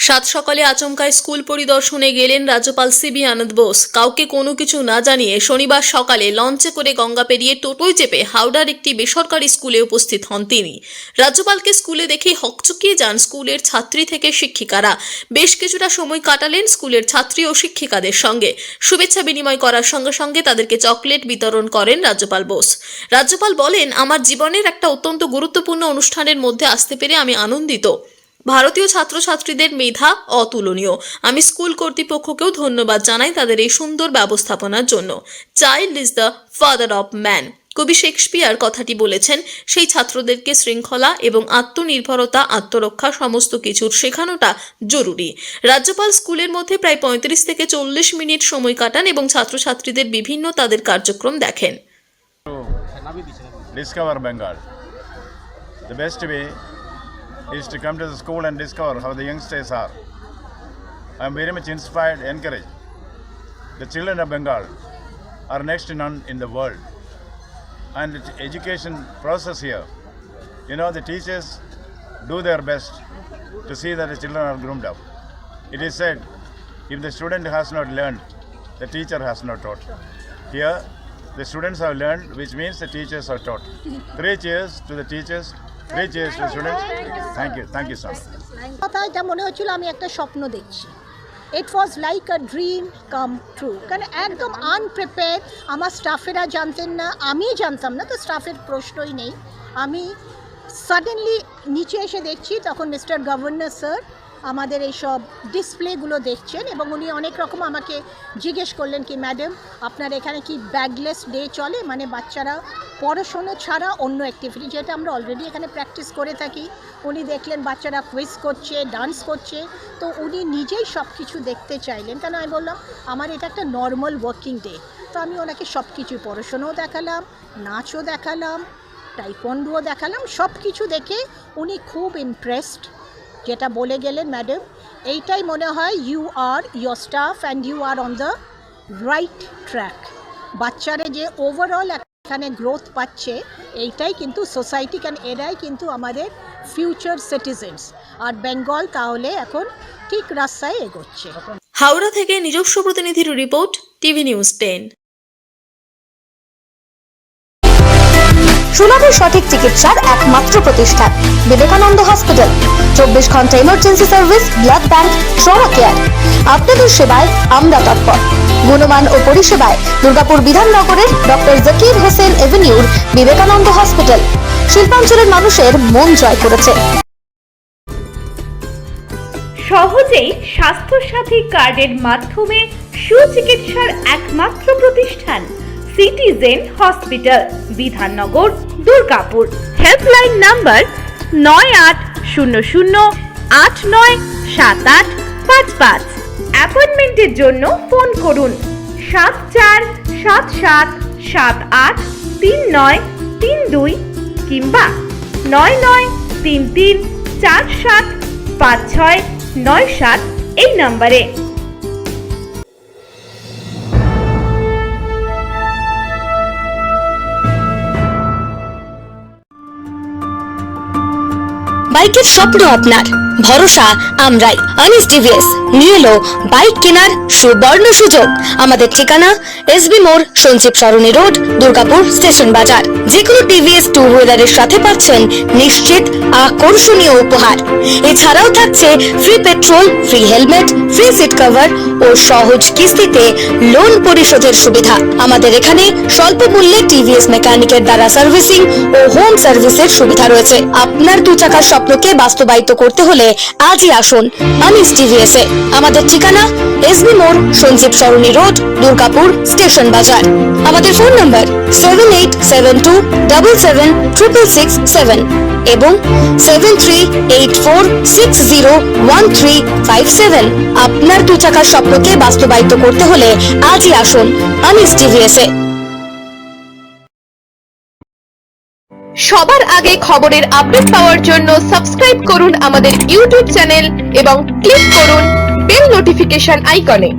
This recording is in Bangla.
সাত সকালে আচমকায় স্কুল পরিদর্শনে গেলেন রাজ্যপাল সিবি আনন্দ বোস। কাউকে কোনো কিছু না জানিয়ে শনিবার সকালে লঞ্চে করে গঙ্গা পেরিয়ে টোটোয় চেপে হাওড়ার একটি বেসরকারি স্কুলে উপস্থিত হন তিনি। রাজ্যপালকে স্কুলে দেখেই হকচকিয়ে যান স্কুলের ছাত্রী থেকে শিক্ষিকারা। বেশ কিছুটা সময় কাটালেন স্কুলের ছাত্রী ও শিক্ষিকাদের সঙ্গে। শুভেচ্ছা বিনিময় করার সঙ্গে সঙ্গে তাদেরকে চকলেট বিতরণ করেন রাজ্যপাল বোস। রাজ্যপাল বলেন, আমার জীবনের একটা অত্যন্ত গুরুত্বপূর্ণ অনুষ্ঠানের মধ্যে আসতে পেরে আমি আনন্দিত। ভারতীয় ছাত্রছাত্রীদের মেধা অতুলনীয়। আমি স্কুল কর্তৃপক্ষকেও ধন্যবাদ জানাই তাদের এই সুন্দর ব্যবস্থাপনার জন্য। Child is the father of man. কবি শেক্সপিয়ার কথাটি বলেছেন। সেই ছাত্রদেরকে শৃঙ্খলা এবং আত্মনির্ভরতা, আত্মরক্ষা সমস্ত কিছুর শেখানোটা জরুরি। রাজ্যপাল স্কুলের মধ্যে প্রায় 35 থেকে 40 মিনিট সময় কাটান এবং ছাত্রছাত্রীদের বিভিন্ন তাদের কার্যক্রম দেখেন। Discover Bengal. The best way is to come to the school and discover how the youngsters are. I am very much inspired, encouraged. The children of Bengal are next to none in the world. And the education process here, the teachers do their best to see that the children are groomed up. It is said, if the student has not learned, the teacher has not taught. Here, the students have learned, which means the teachers are taught. 3 cheers to the teachers, 3 cheers to the students. Thank you so much. কথা এটা মনে হচ্ছিল আমি একটা স্বপ্ন দেখছি। It was like a dream come true. কারণ একদম আনপ্রিপেয়ার্ড, আমার স্টাফেরা জানতেন না, আমি জানতাম না, তো স্টাফের প্রশ্নই নেই। আমি সাডেনলি নিচে এসে দেখছি তখন মিস্টার গভর্নর স্যার আমাদের এইসব ডিসপ্লেগুলো দেখছেন এবং উনি অনেক রকম আমাকে জিজ্ঞেস করলেন কি ম্যাডাম আপনার এখানে কি ব্যাগলেস ডে চলে, মানে বাচ্চারা পড়াশোনা ছাড়া অন্য অ্যাক্টিভিটি, যেটা আমরা অলরেডি এখানে প্র্যাকটিস করে থাকি। উনি দেখলেন বাচ্চারা কুইজ করছে, ডান্স করছে, তো উনি নিজেই সব কিছু দেখতে চাইলেন। কেন আমি বললাম আমার এটা একটা নর্মাল ওয়ার্কিং ডে, তো আমি ওনাকে সব কিছু পড়াশোনাও দেখালাম, নাচও দেখালাম, টাইকোয়ান্ডোও দেখালাম। সব কিছু দেখে উনি খুব ইমপ্রেসড। যেটা বলে গেলেন, ম্যাডাম এইটাই মনে হয় you are your staff and you are on the right track. বাচ্চারা যে ওভারঅল এখানে গ্রোথ পাচ্ছে এইটাই কিন্তু সোসাইটি, কারণ এরাই কিন্তু আমাদের ফিউচার সিটিজেন্স। আর বেঙ্গল তাহলে এখন ঠিক রাস্তায় এগোচ্ছে। হাওড়া থেকে নিজস্ব প্রতিনিধির রিপোর্ট, টিভি নিউজ 10। সুলভের সঠিক চিকিৎসার একমাত্র প্রতিষ্ঠান বিবেকানন্দ হসপিটাল। 24 ঘন্টা emergency service, blood bank, trauma care. আপনাদের সেবায় আমরা তৎপর। গুণমান ও পরিষেবায় দুর্গাপুর বিধাননগরের ডক্টর জাকির হোসেন এভিনিউর বিবেকানন্দ হসপিটাল শিল্পাঞ্চলের মানুষের মন জয় করেছে। সহজেই স্বাস্থ্যসাথী কার্ডের মাধ্যমে সুচিকিৎসার একমাত্র প্রতিষ্ঠান citizen hospital, Bidhannagar, Durgapur. Helpline number 9800897855। অ্যাপয়েন্টমেন্টের জন্য ফোন করুন 7477783932 কিংবা 9933475697 এই নম্বরে। বাইকের স্বপ্ন আপনার, ভরসা আমরাই। আনিস টিভিএস নিয়ে এলো বাইক কেনার সুবর্ণ সুযোগ। আমাদের ঠিকানা এসবি মোড়, সঞ্জীব সরণি রোড, দুর্গাপুর স্টেশন বাজার। যে কোনো টিভিএস 2 হুইলারের সাথে পাচ্ছেন নিশ্চিত আকর্ষণীয় উপহার। এছাড়াও থাকছে free petrol, free helmet, free seat cover ও সহজ কিস্তিতে লোন পরিশোধের সুবিধা। আমাদের এখানে স্বল্প মূল্যে টিভিএস মেকানিকের দ্বারা সার্ভিসিং ও হোম সার্ভিসের সুবিধা রয়েছে। আপনার 2 চাকার স্বপ্নকে বাস্তবায়িত করতে হলে আজই আসুন আনিস টিভিএস এ। আমাদের ঠিকানা এসবি মোড়, সঞ্জীব সরণি রোড, দুর্গাপুর স্টেশন বাজার। আমাদের ফোন নাম্বার 7872776667 এবং 7384601357। আপনার 2 চাকার স্বপ্নকে বাস্তবায়িত করতে হলে আজই আসুন আনিস টিভিএস এ। সবার আগে খবরের আপডেট পাওয়ার জন্য সাবস্ক্রাইব করুন আমাদের ইউটিউব চ্যানেল এবং ক্লিক করুন বেল নোটিফিকেশন আইকনে।